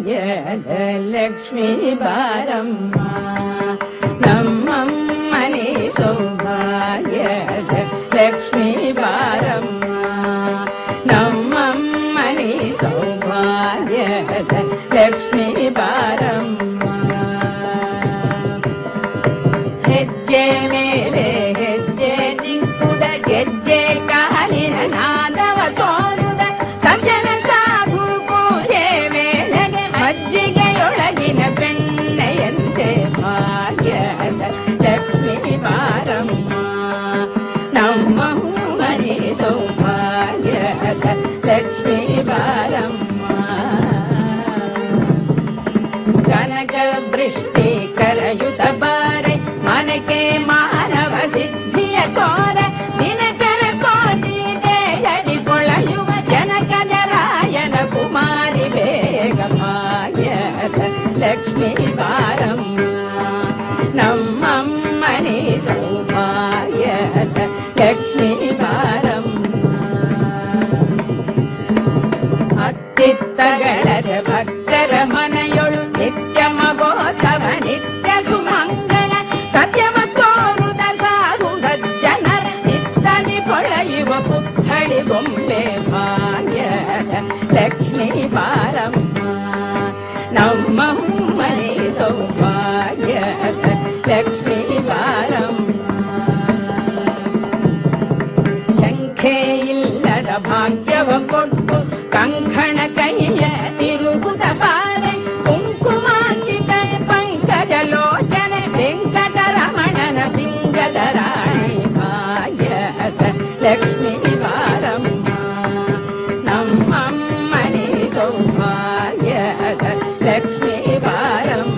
ಲಕ್ಷ್ಮೀ ಬಾರಮ್ಮ ನಮ್ಮಮ್ಮನೆ ಸೌಭಾಗ್ಯದ ಲಕ್ಷ್ಮೀ ಬಾರಮ್ಮ ನಮ್ಮಮ್ಮನೆ ಸೌಭಾಗ್ಯದ ಲಕ್ಷ್ಮೀ ಬಾರಮ್ಮ ಹೆಜ್ಜೆ ಮೇಲೆ ಹೆಜ್ಜೆ ದಿಕ್ಕುದ ಗೆಜ್ಜೆ ಕಾಲಿನ ನಾದವ ತೋರುದ ಸಜ್ಜನ ಸಾಧು ಪೂಜೆ ಮೇಲೆಗೆ ಮಜ್ಜಿಗೆಯೊಳಗಿನ ಬೆಣ್ಣೆಯಂತೆ ಭಾಗ್ಯದ ಲಕ್ಷ್ಮೀ ಬಾರಮ್ಮ ನಮ್ಮ ಮನೆ ಸೌಭಾಗ್ಯದ ಲಕ್ಷ್ಮೀ ಬಾರಮ್ಮ ಕನಕ ಬೃಷ್ಟಿ ಕರಯುತ ಬಾರೆ ಮನಕೆ ಮಾನವ ಸಿದ್ಧಿಯ ತೋರ ದಿನಕರ ಕೋಟಿ ದೇಯದಿ ಕೊಳೆಯುವ ಜನಕಜರಾಯನ ಕುಮಾರಿ ಬೇಗ ಭಾಗ್ಯದ ಲಕ್ಷ್ಮೀ ಬಾರಮ್ಮ ನಮ್ಮಮ್ಮನೆ ಸೌಭಾಗ್ಯದ ಲಕ್ಷ್ಮೀ ಬಾರಮ್ಮ ಅತ್ತಿತ್ತಗಳರ ಭಕ್ತರ ಮನೆಯೊಳು ನಿತ್ಯ ಮಗೋತ್ಸವ ನಿತ್ಯ ಸುಮಂಗಳ ಸತ್ಯವ ತೋರುದ ಸಾಧು ಸಜ್ಜನರ ನಿತ್ತದಿ ಪೊಳೆಯುವ ಪುತ್ಥಳಿ ಬೊಂಬೆ ಭಾಗ್ಯದ ಲಕ್ಷ್ಮೀ ಬಾರಮ್ಮ ನಮ್ಮ ಮನೆ ಸೌಭಾಗ್ಯದ ಲಕ್ಷ್ಮೀ ಬಾರಮ್ಮ ಶಂಖೆ ಇಲ್ಲದ ಭಾಗ್ಯವ ಕೊಟ್ಟು ಕಂಕಣ ಕೈಯ ತಿರುಗುದ ಬಾರೆ ಕುಂಕುಮಾಂಕಿತ ಪಂಕಜ ಲೋಚನೆ ವೆಂಕಟರಮಣನ ಪಿಂಗದ ರಾಣಿ ಭಾಗ್ಯದ ಲಕ್ಷ್ಮೀ ಬಾರಮ್ಮ ನಮ್ಮಮ್ಮನೆ ಸೌಭಾಗ್ಯದ ಲಕ್ಷ್ಮೀ ಬಾರಮ್ಮ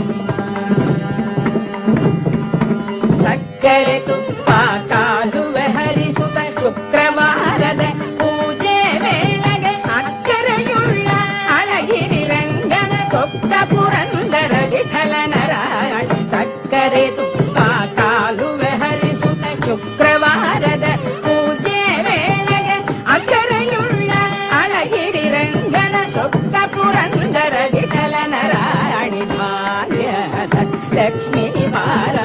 ಸಕ್ಕರೆ ತುಪ್ಪ ಕಾಲುವೆ ಹರಿಸುತ್ತ ಶುಕ್ರವಾರದ ಪೂಜೆ ವೇಳೆಗೆ ಅಕ್ಕರೆಯುಳ್ಳ ಅಳಗಿರಿ ರಂಗನ ಸೊಕ್ಕ ಪುರಂದರ ವಿಠಲನ ರಾಯಣ ಸಕ್ಕರೆ ತುಪ್ಪ ಕಾಲುವೆ ಹರಿಸುತ್ತ ಶುಕ್ರವಾರದ ಪೂಜೆ ವೇಳೆಗೆ ಅಕ್ಕರೆಯುಳ್ಳ ಅಳಗಿರಿ ರಂಗನ ಸೊಕ್ಕ ಪುರಂದರ ವಿಠಲನ ರಾಯಣಿ ಭಾಗ್ಯದ ಲಕ್ಷ್ಮೀ ಬಾರ